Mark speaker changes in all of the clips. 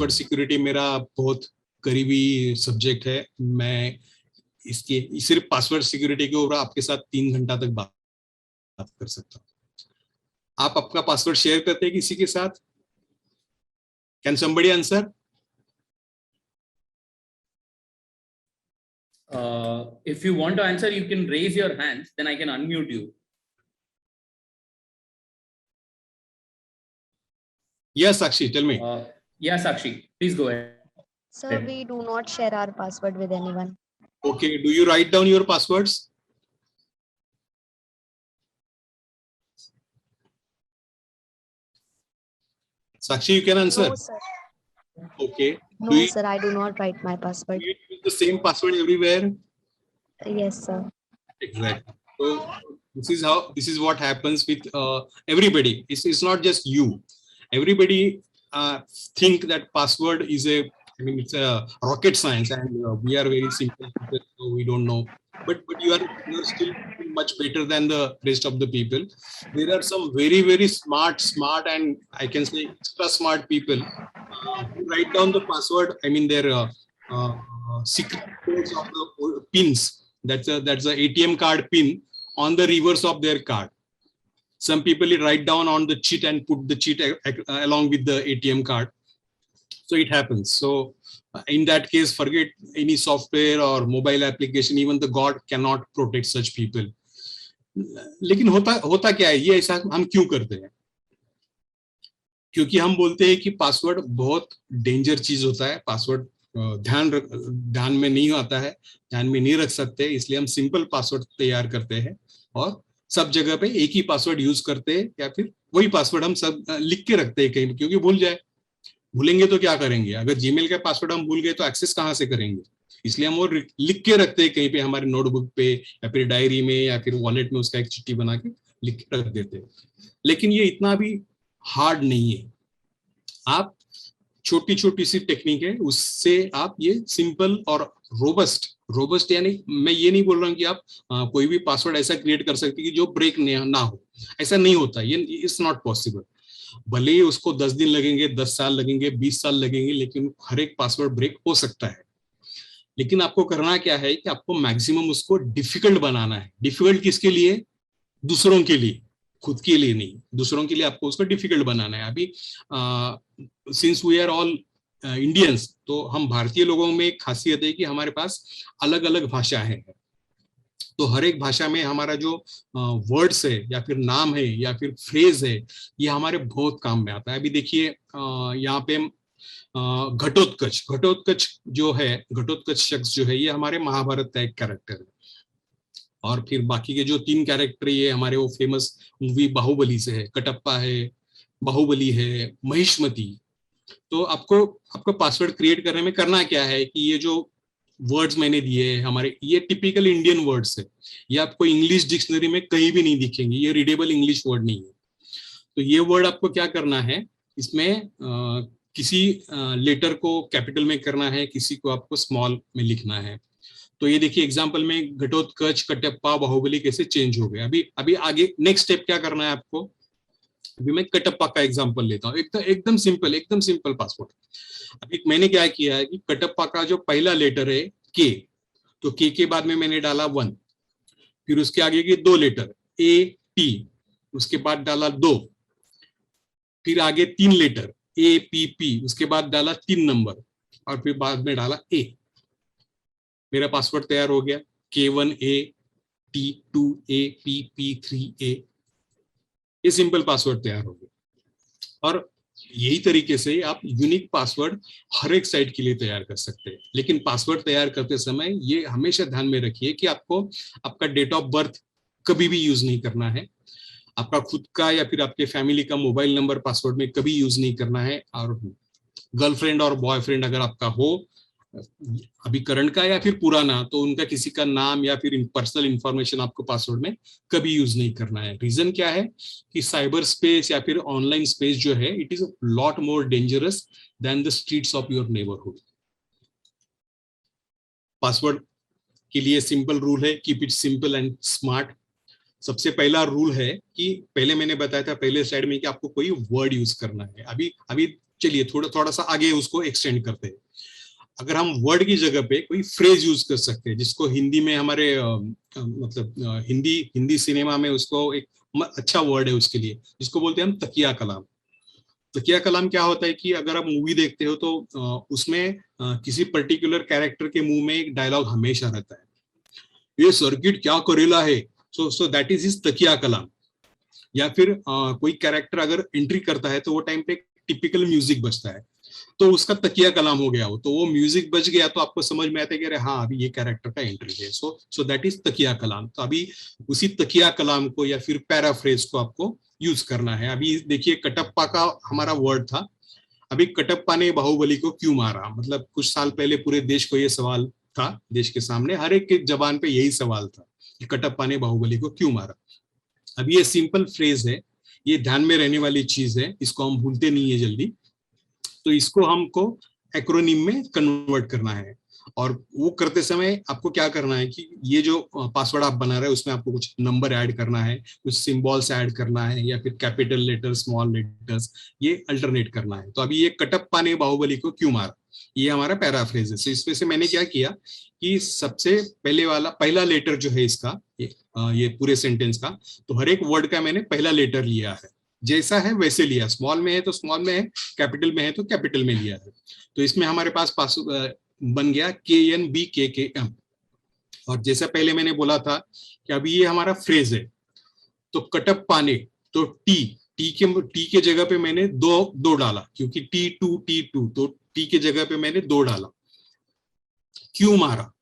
Speaker 1: Password security मेरा बहुत करीबी सब्जेक्ट है। मैं इसके सिर्फ पासवर्ड सिक्योरिटी के ऊपर आपके साथ 3 घंटा तक बात कर सकता हूँ। आप अपना पासवर्ड शेयर करते हैं किसी के साथ? Can somebody answer?
Speaker 2: If you want to answer, you can raise your hands, then I can unmute you.
Speaker 1: Yes, Sakshi, tell me.
Speaker 2: Yeah, Sakshi, please go ahead.
Speaker 3: Sir, we do not share our password with anyone.
Speaker 1: Okay, do you write down your passwords? Sakshi, you can answer.
Speaker 3: No, sir.
Speaker 1: Okay.
Speaker 3: No, sir, I do not write my password.
Speaker 1: Do you use the same password everywhere?
Speaker 3: Yes, sir.
Speaker 1: Exactly. So this is what happens with everybody. It's not just you. Everybody think that password is it's a rocket science, and we are very simple people, so we don't know. But you are still much better than the rest of the people. There are some very smart, and I can say extra smart people who write down the password. I mean their secret codes of the pins. That's a ATM card pin on the reverse of their card. Some people write down on the cheat and put the cheat along with the ATM card. So it happens. So in that case, forget any software or mobile application. Even the God cannot protect such people. लेकिन होता क्या है, ये ऐसा हम क्यों करते हैं? क्योंकि हम बोलते हैं कि पासवर्ड बहुत डेंजर चीज होता है। पासवर्ड ध्यान में नहीं आता है, ध्यान में नहीं रख सकते, इसलिए हम सिंपल पासवर्ड तैयार करते हैं और सब जगह पे एक ही पासवर्ड यूज करते हैं, या फिर वही पासवर्ड हम सब लिख के रखते हैं कहीं, क्योंकि भूलेंगे तो क्या करेंगे? अगर जीमेल का पासवर्ड हम भूल गए तो एक्सेस कहाँ से करेंगे? इसलिए हम वो लिख के रखते हैं कहीं पे, हमारे नोटबुक पे या फिर डायरी में या फिर वॉलेट में उसका एक चिट्ठी बना के लिख के रख देते हैं। लेकिन ये इतना भी हार्ड नहीं है। आप छोटी सी टेक्निक है, उससे आप ये सिंपल और रोबस्ट यानी मैं ये नहीं बोल रहा हूँ कि आप कोई भी पासवर्ड ऐसा क्रिएट कर सकते कि जो ब्रेक ना हो, ऐसा नहीं होता, ये इट्स नॉट पॉसिबल। भले ही उसको 10 दिन लगेंगे, 10 साल लगेंगे, 20 साल लगेंगे, लेकिन हर एक पासवर्ड ब्रेक हो सकता है। लेकिन आपको करना क्या है कि आपको मैक्सिमम उसको डिफिकल्ट बनाना है। डिफिकल्ट किसके लिए? दूसरों के लिए, खुद के लिए नहीं, दूसरों के लिए आपको उसको डिफिकल्ट बनाना है। अभी since we are all Indians, तो हम भारतीय लोगों में एक खासियत है कि हमारे पास अलग अलग भाषा है। तो हर एक भाषा में हमारा जो वर्ड्स है या फिर नाम है या फिर फ्रेज है, ये हमारे बहुत काम में आता है। अभी देखिए यहाँ पे घटोत्कच जो है, घटोत्कच शख्स जो है, ये हमारे महाभारत का एक कैरेक्टर है। और फिर बाकी के जो 3 कैरेक्टर ये हमारे वो फेमस मूवी बाहुबली से है। कटप्पा है, बाहुबली है, महिष्मती। तो आपको पासवर्ड क्रिएट करने में करना क्या है कि ये जो वर्ड्स मैंने दिए हैं हमारे, ये टिपिकल इंडियन वर्ड्स है। ये आपको इंग्लिश डिक्शनरी में कहीं भी नहीं दिखेंगे, ये रीडेबल इंग्लिश वर्ड नहीं है। तो ये वर्ड आपको क्या करना है, इसमें किसी लेटर को कैपिटल में करना है, किसी को आपको स्मॉल में लिखना है। तो ये देखिए एग्जांपल में घटोत्कच, कटप्पा, बाहुबली कैसे चेंज हो गए। अभी आगे नेक्स्ट स्टेप क्या करना है आपको। अभी मैं कटप्पा का एग्जांपल लेता हूँ, एकदम सिंपल पासवर्ड। अभी मैंने क्या किया है कि कटप्पा का जो पहला लेटर है के, तो के बाद में मैंने डाला 1, फिर उसके आगे के 2 लेटर ए टी, उसके बाद डाला 2, फिर आगे 3 लेटर ए पी पी, उसके बाद डाला 3 नंबर और फिर बाद में डाला ए। मेरा पासवर्ड तैयार हो गया, K1A T2A PP3A। ये सिंपल पासवर्ड तैयार हो गया। और यही तरीके से आप यूनिक पासवर्ड हर एक साइट के लिए तैयार कर सकते हैं। लेकिन पासवर्ड तैयार करते समय ये हमेशा ध्यान में रखिए कि आपको आपका डेट ऑफ बर्थ कभी भी यूज नहीं करना है, आपका खुद का या फिर आपके फैमिली का मोबाइल नंबर पासवर्ड में कभी यूज नहीं करना है। और गर्लफ्रेंड और बॉयफ्रेंड अगर आपका हो, अभी करंट का या फिर पुराना, तो उनका किसी का नाम या फिर पर्सनल इंफॉर्मेशन आपको पासवर्ड में कभी यूज नहीं करना है। रीजन क्या है कि साइबर स्पेस या फिर ऑनलाइन स्पेस जो है, it is lot more dangerous than the streets of your neighbourhood. Password के लिए सिंपल रूल है, keep it simple and smart. सबसे पहला रूल है कि पहले मैंने बताया था पहले स्लाइड में कि आपको कोई वर्ड यूज करना है। अभी चलिए थोड़ा सा आगे उसको एक्सटेंड करते हैं। अगर हम वर्ड की जगह पे कोई फ्रेज यूज कर सकते हैं, जिसको हिंदी में हमारे हिंदी सिनेमा में उसको एक अच्छा वर्ड है उसके लिए, जिसको बोलते हैं हम तकिया कलाम। तकिया कलाम क्या होता है कि अगर आप मूवी देखते हो तो उसमें किसी पर्टिकुलर कैरेक्टर के मुंह में एक डायलॉग हमेशा रहता है, ये सर्किट क्या करेला है, सो दैट इज हिज तकिया कलाम। या फिर कोई कैरेक्टर अगर एंट्री करता है तो वो टाइम पे टिपिकल म्यूजिक बजता है, तो उसका तकिया कलाम हो गया हो, तो वो म्यूजिक बज गया तो आपको समझ में आता है कि अरे हाँ अभी ये कैरेक्टर का एंट्री है, सो दैट इज तकिया कलाम। तो अभी उसी तकिया कलाम को या फिर पैराफ्रेज को आपको यूज करना है। अभी देखिए कटप्पा का हमारा वर्ड था, अभी कटप्पा ने बाहुबली को क्यों मारा, मतलब कुछ साल पहले पूरे देश को ये सवाल था, देश के सामने हर एक के जबान पे यही सवाल था कि कटप्पा ने बाहुबली को क्यों मारा। अब ये सिंपल फ्रेज है, ये ध्यान में रहने वाली चीज है, इसको हम भूलते नहीं है जल्दी, तो इसको हमको एक्रोनिम में कन्वर्ट करना है। और वो करते समय आपको क्या करना है कि ये जो पासवर्ड आप बना रहे हैं उसमें आपको कुछ नंबर ऐड करना है, कुछ सिंबल्स ऐड करना है, या फिर कैपिटल लेटर्स, स्मॉल लेटर्स, ये अल्टरनेट करना है। तो अभी ये कटप्पा ने बाहुबली को क्यों मारा, ये हमारा पैराफ्रेज है। तो इसमें से मैंने क्या किया कि सबसे पहला लेटर जो है इसका, ये पूरे सेंटेंस का, तो हर एक वर्ड का मैंने पहला लेटर लिया है, जैसा है वैसे लिया, स्मॉल में है तो स्मॉल में है, कैपिटल में है तो कैपिटल में लिया है। तो इसमें हमारे पास बन गया KNBKKM। और जैसा पहले मैंने बोला था कि अभी ये हमारा फ्रेज है, तो कटप्पा ने, तो टी के जगह पे मैंने दो डाला, क्योंकि T2 तो टी के जगह पे मैंने 2 डाला। क्यों मारा,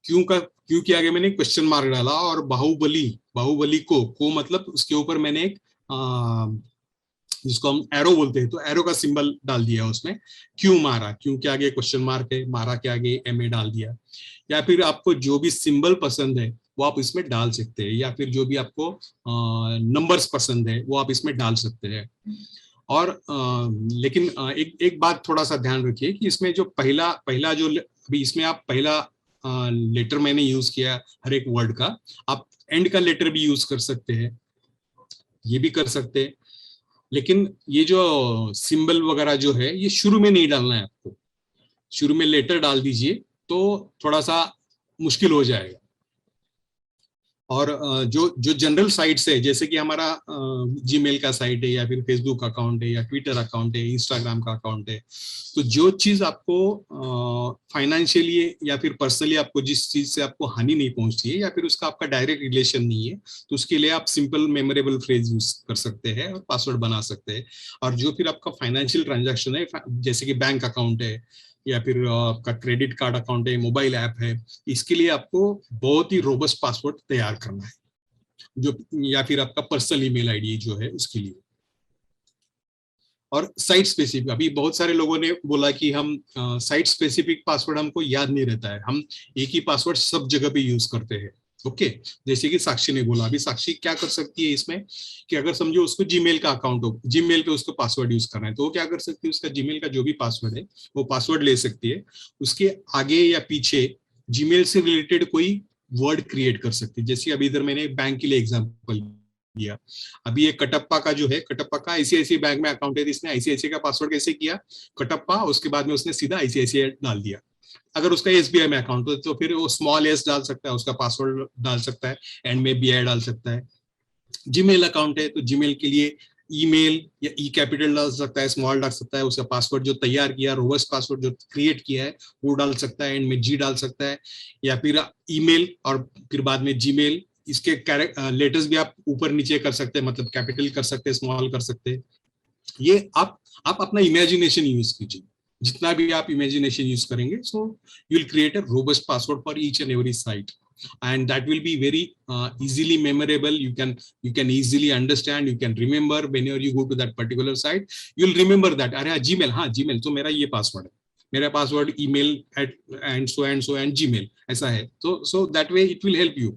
Speaker 1: क्यों के आगे मैंने क्वेश्चन मार्क डाला, और बाहुबली को मतलब उसके ऊपर मैंने एक जिसको हम एरो बोलते हैं, तो एरो का सिंबल डाल दिया उसमें। क्यों मारा, क्यों के आगे क्वेश्चन मार्क है, मारा के आगे MA डाल दिया। या फिर आपको जो भी सिंबल पसंद है वो आप इसमें डाल सकते हैं, या फिर जो भी आपको नंबर्स पसंद है वो आप इसमें डाल सकते हैं। और लेकिन एक बात थोड़ा सा ध्यान रखिए कि इसमें जो पहला जो अभी इसमें आप पहला लेटर मैंने यूज किया हर एक वर्ड का, आप एंड का लेटर भी यूज कर सकते हैं, ये भी कर सकते हैं। लेकिन ये जो सिंबल वगैरह जो है ये शुरू में नहीं डालना है आपको, शुरू में लेटर डाल दीजिए तो थोड़ा सा मुश्किल हो जाएगा। और जो जनरल साइट्स है, जैसे कि हमारा जीमेल का साइट है, या फिर फेसबुक अकाउंट है, या ट्विटर अकाउंट है, इंस्टाग्राम का अकाउंट है, तो जो चीज आपको फाइनेंशियली या फिर पर्सनली आपको जिस चीज से आपको हानि नहीं पहुंचती है, या फिर उसका आपका डायरेक्ट रिलेशन नहीं है, तो उसके लिए आप सिंपल मेमोरेबल फ्रेज यूज कर सकते हैं और पासवर्ड बना सकते हैं। और जो फिर आपका फाइनेंशियल ट्रांजेक्शन है, जैसे कि बैंक अकाउंट है, या फिर आपका क्रेडिट कार्ड अकाउंट है, मोबाइल ऐप है, इसके लिए आपको बहुत ही रोबस्ट पासवर्ड तैयार करना है, जो या फिर आपका पर्सनल ईमेल आईडी जो है उसके लिए। और साइट स्पेसिफिक, अभी बहुत सारे लोगों ने बोला कि हम साइट स्पेसिफिक पासवर्ड हमको याद नहीं रहता है, हम एक ही पासवर्ड सब जगह पे यूज करते हैं। ओके, जैसे कि साक्षी ने बोला, अभी साक्षी क्या कर सकती है इसमें कि अगर समझो उसको जीमेल का अकाउंट हो, जीमेल पे उसको पासवर्ड यूज करना है, तो वो क्या कर सकती है, उसका जीमेल का जो भी पासवर्ड है वो पासवर्ड ले सकती है, उसके आगे या पीछे जीमेल से रिलेटेड कोई वर्ड क्रिएट कर सकती है। जैसे अभी इधर मैंने बैंक के लिए एग्जाम्पल दिया, अभी ये कटप्पा का जो है, कटप्पा का ICICI बैंक में अकाउंट है, इसने ICICI का पासवर्ड कैसे किया, कटप्पा, उसके बाद में उसने सीधा ICICI डाल दिया। अगर उसका SBI में अकाउंट हो तो फिर वो स्मॉल s डाल सकता है, उसका पासवर्ड डाल सकता है, एंड में BI डाल सकता है। जीमेल अकाउंट है तो जीमेल के लिए ईमेल या ई कैपिटल डाल सकता है, स्मॉल डाल सकता है, उसका पासवर्ड जो तैयार किया, रोबस्ट पासवर्ड जो क्रिएट किया है वो डाल सकता है, एंड में G डाल सकता है, या फिर ईमेल और फिर बाद में जीमेल। इसके लेटर्स भी आप ऊपर नीचे कर सकते हैं, मतलब कैपिटल कर सकते हैं, स्मॉल कर सकते हैं। ये आप अपना इमेजिनेशन यूज कीजिए, जितना भी आप इमेजिनेशन यूज करेंगे, so you will create a robust password for each and every site, and that will be very easily memorable. You can easily understand, you can remember whenever you go to that particular site, you'll remember that अरे Gmail, हाँ Gmail तो मेरा ये password है, मेरा password email and so and Gmail ऐसा है, तो so that way it will help you.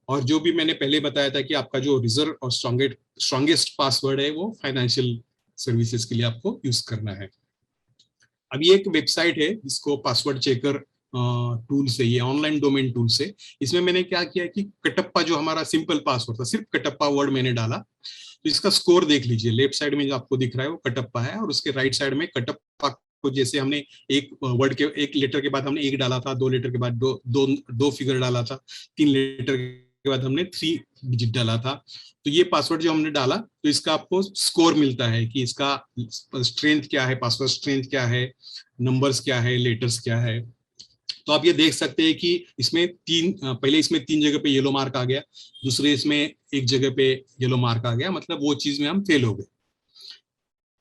Speaker 1: और जो भी मैंने पहले बताया था कि आपका जो रिजर्व और स्ट्रॉन्गेस्ट पासवर्ड है वो फाइनेंशियल सर्विसेज के लिए आपको यूज करना है। अभी एक वेबसाइट है जिसको पासवर्ड चेकर टूल से, ये ऑनलाइन डोमेन टूल से। इसमें मैंने क्या किया कि कटप्पा जो हमारा सिंपल पासवर्ड था, सिर्फ कटप्पा वर्ड मैंने डाला। तो इसका स्कोर देख लीजिए, लेफ्ट साइड में जो आपको दिख रहा है वो कटप्पा है, और उसके राइट साइड में कटप्पा को जैसे हमने एक वर्ड के एक लेटर के बाद हमने एक डाला था, 2 लेटर के बाद दो फिगर डाला था, 3 लेटर के बाद हमने 3 डिजिट डाला था। तो ये पासवर्ड जो हमने डाला, तो इसका आपको स्कोर मिलता है कि इसका स्ट्रेंथ क्या है, पासवर्ड स्ट्रेंथ क्या है, नंबर्स क्या है, लेटर्स क्या है। तो आप ये देख सकते हैं कि इसमें पहले इसमें 3 जगह पे येलो मार्क आ गया, दूसरे इसमें एक जगह पे येलो मार्क आ गया, मतलब वो चीज में हम फेल हो गए।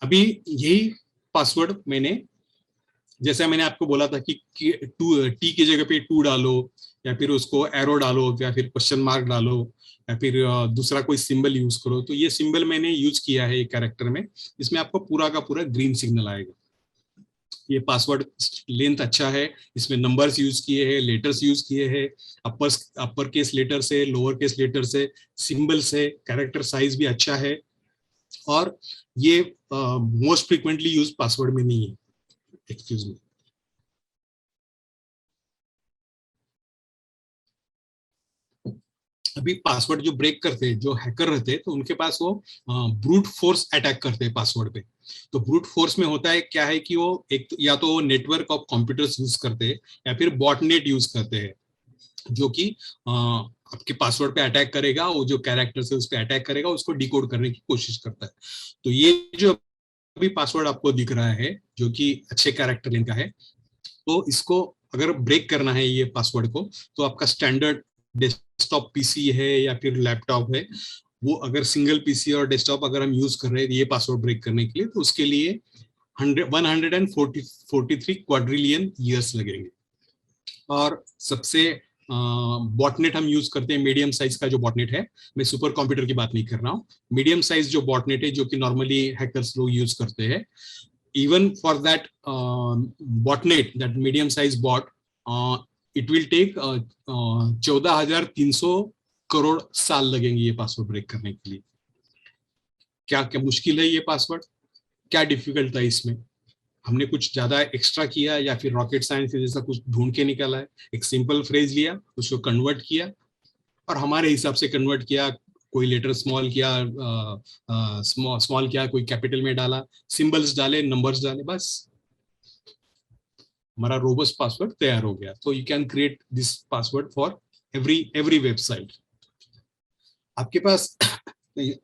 Speaker 1: अभी यही पासवर्ड मैंने, जैसा मैंने आपको बोला था कि टी की जगह पे 2 डालो, या फिर उसको एरो डालो, या फिर क्वेश्चन मार्क डालो, या फिर दूसरा कोई सिंबल यूज करो। तो ये सिंबल मैंने यूज किया है एक कैरेक्टर में, इसमें आपको पूरा का पूरा ग्रीन सिग्नल आएगा। ये पासवर्ड लेंथ अच्छा है, इसमें नंबर्स यूज किए हैं, लेटर्स यूज किए हैं, अपर केस लेटर से, लोअर केस लेटर से, सिंबल से, कैरेक्टर साइज भी अच्छा है, और ये मोस्ट फ्रीक्वेंटली यूज पासवर्ड में नहीं है। Excuse me. अभी पासवर्ड जो ब्रेक करते हैं, जो हैकर रहते हैं, तो उनके पास वो ब्रूट फोर्स अटैक करते हैं पासवर्ड पे। तो ब्रूट फोर्स में होता है क्या है कि वो एक या तो वो नेटवर्क ऑफ कंप्यूटर्स यूज करते हैं, या फिर बॉटनेट यूज करते हैं, जो कि आपके पासवर्ड पे अटैक करेगा, वो जो कैरेक्टर है उस पर अटैक करेगा, उसको डिकोड करने की कोशिश करता है। तो ये जो अभी पासवर्ड आपको दिख रहा है, जो कि अच्छे कैरेक्टर लेंथ का है, तो इसको अगर ब्रेक करना है ये पासवर्ड को, तो आपका स्टैंडर्ड डेस्कटॉप पीसी है या फिर लैपटॉप है, वो अगर सिंगल पीसी और डेस्कटॉप अगर हम यूज कर रहे हैं ये पासवर्ड ब्रेक करने के लिए, तो उसके लिए 143 क्वाड्रिलियन ईयर्स लगेंगे। और सबसे बॉटनेट हम यूज करते हैं, मीडियम साइज का जो बॉटनेट है, मैं सुपर कंप्यूटर की बात नहीं कर रहा हूँ, मीडियम साइज जो बॉटनेट है, जो कि नॉर्मली हैकर्स लोग यूज करते हैं, even for that botnet, that medium size bot, it will take 14,300 crore साल लगेंगे ये पासवर्ड ब्रेक करने के लिए। क्या क्या मुश्किल है ये पासवर्ड, क्या डिफिकल्ट था इसमें? हमने कुछ ज्यादा एक्स्ट्रा किया, या फिर रॉकेट साइंस जैसा कुछ ढूंढ के निकाला है? एक सिंपल फ्रेज लिया, उसको कन्वर्ट किया, और हमारे हिसाब से कन्वर्ट किया, कोई लेटर स्मॉल किया, स्मॉल किया, कोई कैपिटल में डाला, सिंबल्स डाले, नंबर्स डाले, बस हमारा रोबस्ट पासवर्ड तैयार हो गया। तो you can create this password for every website. आपके पास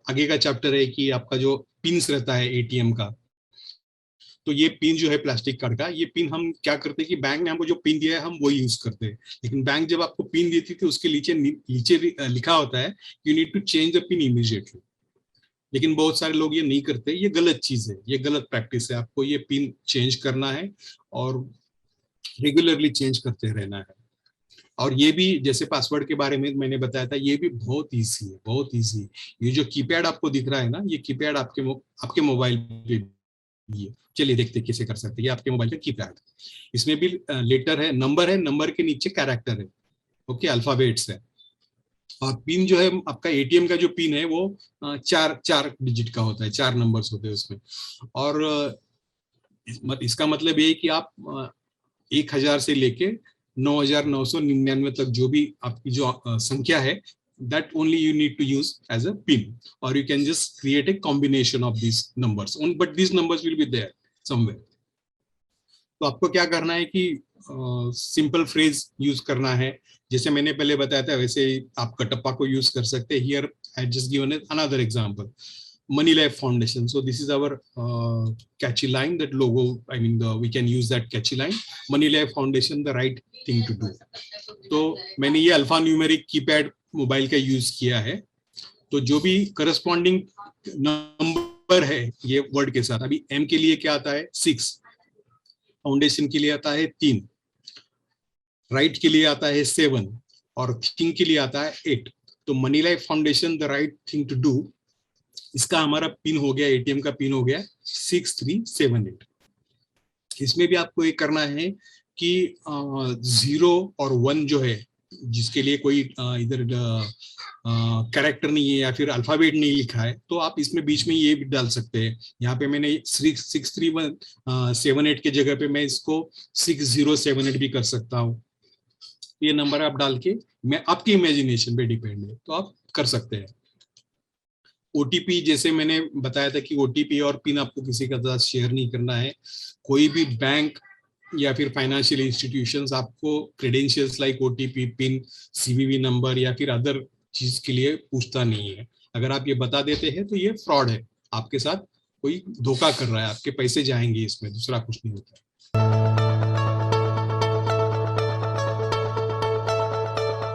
Speaker 1: आगे का चैप्टर है कि आपका जो पिन्स रहता है एटीएम का, तो ये पिन जो है प्लास्टिक कार्ड का, ये पिन हम क्या करते हैं कि बैंक ने हमको जो पिन दिया है हम वो यूज करते हैं, लेकिन बैंक जब आपको पिन देती थी उसके नीचे लिखा होता है you need to change the pin immediately. लेकिन बहुत सारे लोग ये नहीं करते, ये गलत चीज है, ये गलत प्रैक्टिस है। आपको ये पिन चेंज करना है और रेगुलरली चेंज करते रहना है। और ये भी जैसे पासवर्ड के बारे में मैंने बताया था, ये भी बहुत इजी है, बहुत इजी। ये जो कीपैड आपको दिख रहा है ना, ये कीपैड आपके मोबाइल पे भी है। चलिए देखते हैं कैसे कर सकते हैं। ये आपके मोबाइल का कीपैड, इसमें भी लेटर है, नंबर के नीचे कैरेक्टर है, ओके, अल्फाबेट्स है। और पिन जो है आपका एटीएम का जो पिन है वो 4 डिजिट का होता है, 4 नंबर्स होते हैं उसमें। और इसका मतलब ये है कि आप 1000 से लेके 9999 तक जो भी आपकी जो संख्या है, that only you need to use as a pin, or you can just create a combination of these numbers, but these numbers will be there somewhere. तो आपको क्या करना है कि सिंपल फ्रेज यूज करना है, जैसे मैंने पहले बताया था वैसे आप कटप्पा को यूज कर सकते हैं। Here I just given another example, Money Life Foundation. So this is our catchy line, that logo, I mean we can use that catchy line, Money Life Foundation, the right thing to do. तो मैंने ये alpha numeric keypad mobile का use किया है। तो जो भी corresponding number है ये वर्ड के साथ, अभी एम के लिए क्या आता है 6, फाउंडेशन के लिए आता है 3, राइट के लिए आता है 7, और थिंग के लिए आता है 8। तो Money Life Foundation, the right thing to do, इसका हमारा पिन हो गया, एटीएम का पिन हो गया 6378। इसमें भी आपको ये करना है कि 0 और 1 जो है, जिसके लिए कोई इधर कैरेक्टर नहीं है या फिर अल्फाबेट नहीं लिखा है, तो आप इसमें बीच में ये भी डाल सकते हैं। यहाँ पे मैंने 63178 के जगह पे मैं इसको 6078 भी कर सकता हूँ। ये नंबर आप डाल के, मैं आपकी इमेजिनेशन पे डिपेंड है, तो आप कर सकते हैं। ओटीपी जैसे मैंने बताया था कि ओटीपी और पिन आपको किसी के साथ शेयर नहीं करना है। कोई भी बैंक या फिर फाइनेंशियल इंस्टीट्यूशंस आपको credentials like OTP, pin, CVV number या फिर अदर चीज के लिए पूछता नहीं है। अगर आप ये बता देते हैं तो ये फ्रॉड है, आपके साथ कोई धोखा कर रहा है, आपके पैसे जाएंगे इसमें, दूसरा कुछ नहीं होता है।